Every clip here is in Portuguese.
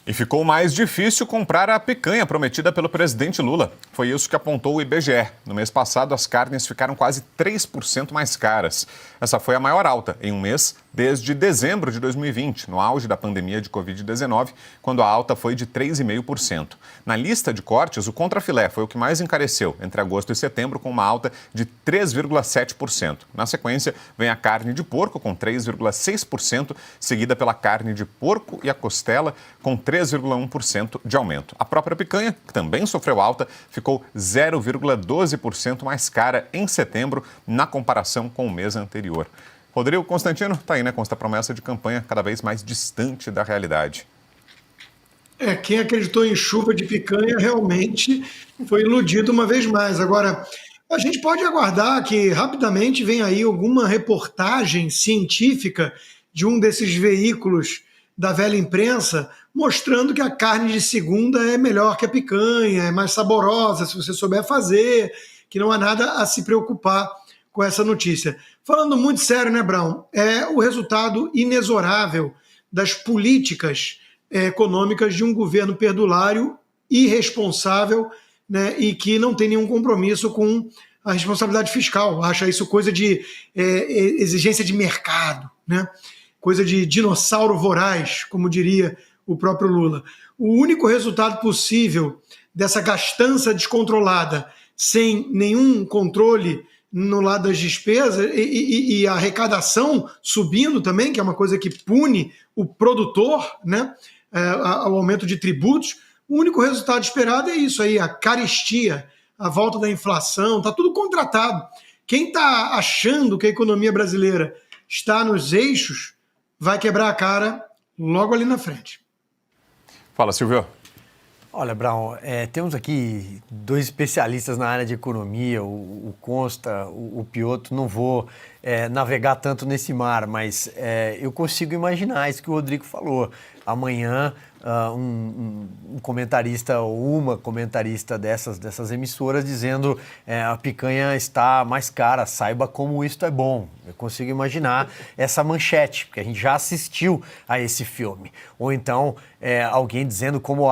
E ficou mais difícil comprar a picanha prometida pelo presidente Lula. Foi isso que apontou o IBGE. No mês passado, as carnes ficaram quase 3% mais caras. Essa foi a maior alta em um mês desde dezembro de 2020, no auge da pandemia de Covid-19, quando a alta foi de 3,5%. Na lista de cortes, o contrafilé foi o que mais encareceu entre agosto e setembro, com uma alta de 3,7%. Na sequência, vem a carne de porco, com 3,6%, seguida pela carne de porco e a costela, com 3,1% de aumento. A própria picanha, que também sofreu alta, ficou 0,12% mais cara em setembro, na comparação com o mês anterior. Rodrigo Constantino, está aí, né, com esta promessa de campanha cada vez mais distante da realidade. Quem acreditou em chuva de picanha realmente foi iludido uma vez mais. Agora, a gente pode aguardar que rapidamente venha aí alguma reportagem científica de um desses veículos da velha imprensa, mostrando que a carne de segunda é melhor que a picanha, é mais saborosa se você souber fazer, que não há nada a se preocupar com essa notícia. Falando muito sério, né, Brown? É o resultado inexorável das políticas econômicas de um governo perdulário, irresponsável, né, e que não tem nenhum compromisso com a responsabilidade fiscal. Acha isso coisa de exigência de mercado, né? Coisa de dinossauro voraz, como diria o próprio Lula. O único resultado possível dessa gastança descontrolada, sem nenhum controle no lado das despesas e a arrecadação subindo também, que é uma coisa que pune o produtor, né, ao aumento de tributos, o único resultado esperado é isso aí, a carestia, a volta da inflação, está tudo contratado. Quem está achando que a economia brasileira está nos eixos vai quebrar a cara logo ali na frente. Fala, Silvio. Olha, Brown, temos aqui dois especialistas na área de economia, o Consta, o Piotr. Não vou navegar tanto nesse mar, mas eu consigo imaginar isso que o Rodrigo falou. Amanhã, um comentarista ou uma comentarista dessas emissoras dizendo a picanha está mais cara, saiba como isto é bom. Eu consigo imaginar essa manchete, porque a gente já assistiu a esse filme. Ou então, alguém dizendo como...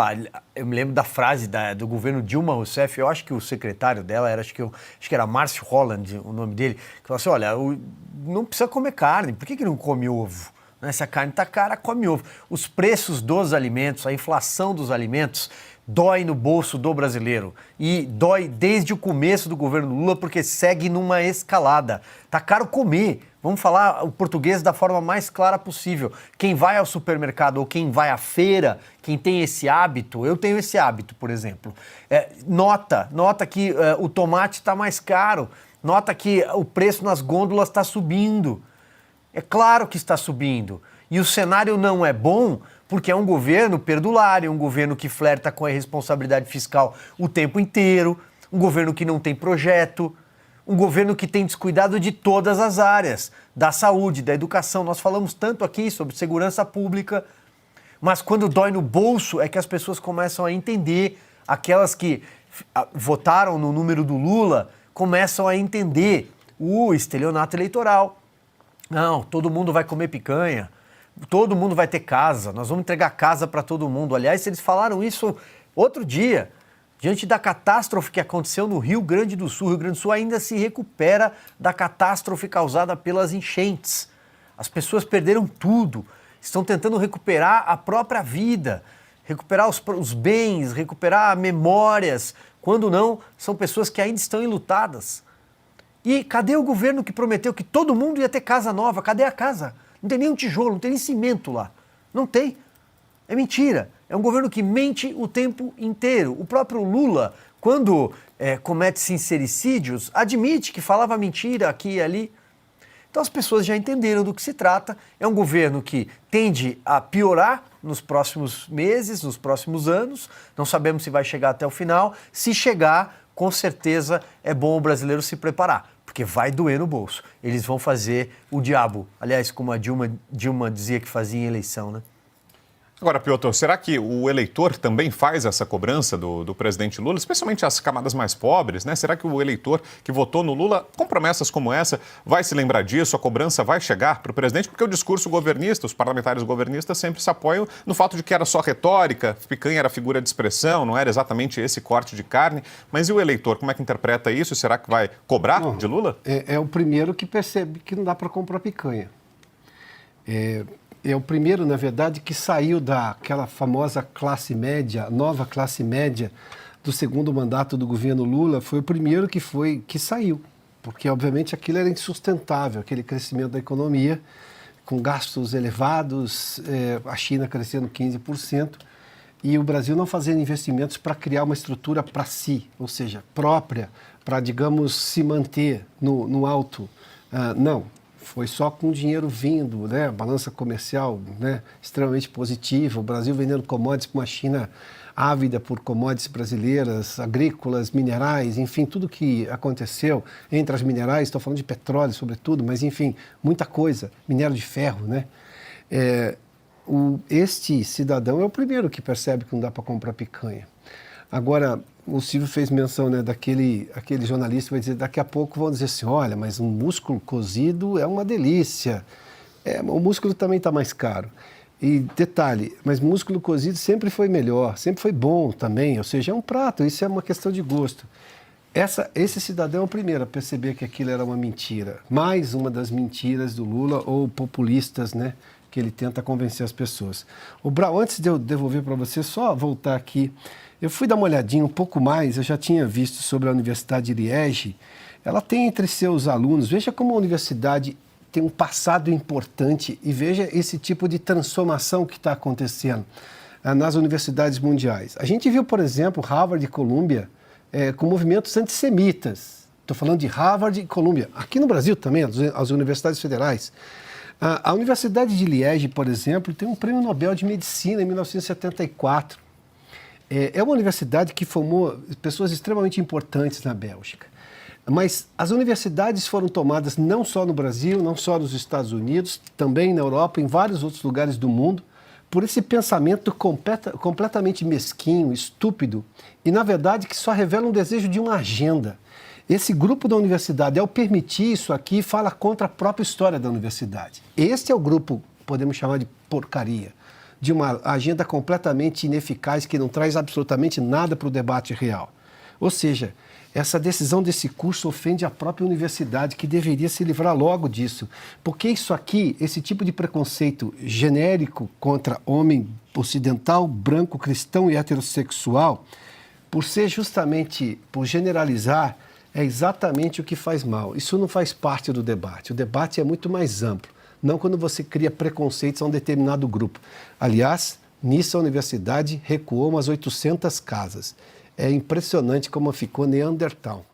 Eu me lembro da frase do governo Dilma Rousseff, eu acho que o secretário dela era, acho que era Márcio Holland, o nome dele, que falou assim, olha, não precisa comer carne, por que não come ovo? Essa carne está cara, come ovo. Os preços dos alimentos, a inflação dos alimentos, dói no bolso do brasileiro. E dói desde o começo do governo Lula, porque segue numa escalada. Tá caro comer. Vamos falar o português da forma mais clara possível. Quem vai ao supermercado ou quem vai à feira, quem tem esse hábito, eu tenho esse hábito, por exemplo, nota que o tomate está mais caro, nota que o preço nas gôndolas está subindo. É claro que está subindo. E o cenário não é bom porque é um governo perdulário, um governo que flerta com a irresponsabilidade fiscal o tempo inteiro, um governo que não tem projeto, um governo que tem descuidado de todas as áreas, da saúde, da educação. Nós falamos tanto aqui sobre segurança pública, mas quando dói no bolso é que as pessoas começam a entender, aquelas que votaram no número do Lula começam a entender o estelionato eleitoral. Não, todo mundo vai comer picanha, todo mundo vai ter casa, nós vamos entregar casa para todo mundo. Aliás, eles falaram isso outro dia, diante da catástrofe que aconteceu no Rio Grande do Sul. O Rio Grande do Sul ainda se recupera da catástrofe causada pelas enchentes. As pessoas perderam tudo, estão tentando recuperar a própria vida, recuperar os bens, recuperar memórias. Quando não, são pessoas que ainda estão enlutadas. E cadê o governo que prometeu que todo mundo ia ter casa nova? Cadê a casa? Não tem nem um tijolo, não tem nem cimento lá. Não tem. É mentira. É um governo que mente o tempo inteiro. O próprio Lula, quando comete sincericídios, admite que falava mentira aqui e ali. Então as pessoas já entenderam do que se trata. É um governo que tende a piorar nos próximos meses, nos próximos anos. Não sabemos se vai chegar até o final. Se chegar, com certeza é bom o brasileiro se preparar, porque vai doer no bolso. Eles vão fazer o diabo. Aliás, como a Dilma dizia que fazia em eleição, né? Agora, Piotr, será que o eleitor também faz essa cobrança do presidente Lula, especialmente as camadas mais pobres, né? Será que o eleitor que votou no Lula com promessas como essa vai se lembrar disso? A cobrança vai chegar para o presidente? Porque o discurso governista, os parlamentares governistas sempre se apoiam no fato de que era só retórica, picanha era figura de expressão, não era exatamente esse corte de carne. Mas e o eleitor, como é que interpreta isso? Será que vai cobrar de Lula? É o primeiro que percebe que não dá para comprar picanha. É o primeiro, na verdade, que saiu daquela famosa classe média, nova classe média do segundo mandato do governo Lula, foi o primeiro que saiu, porque, obviamente, aquilo era insustentável, aquele crescimento da economia, com gastos elevados, a China crescendo 15%, e o Brasil não fazendo investimentos para criar uma estrutura para si, ou seja, própria, para, digamos, se manter no alto. Não. Foi só com dinheiro vindo, né? A balança comercial, né, extremamente positiva, o Brasil vendendo commodities para uma China ávida por commodities brasileiras, agrícolas, minerais, enfim, tudo que aconteceu entre as minerais, estou falando de petróleo sobretudo, mas enfim, muita coisa, minério de ferro, né? Este cidadão é o primeiro que percebe que não dá para comprar picanha. Agora, o Silvio fez menção, né, aquele jornalista que vai dizer, daqui a pouco vão dizer assim, olha, mas um músculo cozido é uma delícia. O músculo também está mais caro. E detalhe, mas músculo cozido sempre foi melhor, sempre foi bom também, ou seja, é um prato, isso é uma questão de gosto. Esse cidadão é o primeiro a perceber que aquilo era uma mentira. Mais uma das mentiras do Lula ou populistas, né, que ele tenta convencer as pessoas. O Brau, antes de eu devolver para você, só voltar aqui. Eu fui dar uma olhadinha um pouco mais, eu já tinha visto sobre a Universidade de Liege. Ela tem entre seus alunos, veja como a universidade tem um passado importante e veja esse tipo de transformação que está acontecendo nas universidades mundiais. A gente viu, por exemplo, Harvard e Columbia com movimentos antissemitas. Estou falando de Harvard e Columbia. Aqui no Brasil também, as universidades federais. A Universidade de Liege, por exemplo, tem um prêmio Nobel de Medicina em 1974. É uma universidade que formou pessoas extremamente importantes na Bélgica. Mas as universidades foram tomadas não só no Brasil, não só nos Estados Unidos, também na Europa, em vários outros lugares do mundo, por esse pensamento completamente mesquinho, estúpido, e, na verdade, que só revela um desejo de uma agenda. Esse grupo da universidade, ao permitir isso aqui, fala contra a própria história da universidade. Este é o grupo, podemos chamar de porcaria, de uma agenda completamente ineficaz que não traz absolutamente nada para o debate real. Ou seja, essa decisão desse curso ofende a própria universidade, que deveria se livrar logo disso. Porque isso aqui, esse tipo de preconceito genérico contra homem ocidental, branco, cristão e heterossexual, por ser justamente, por generalizar, é exatamente o que faz mal. Isso não faz parte do debate. O debate é muito mais amplo. Não quando você cria preconceitos a um determinado grupo. Aliás, nisso a universidade recuou umas 800 casas. É impressionante como ficou Neandertal.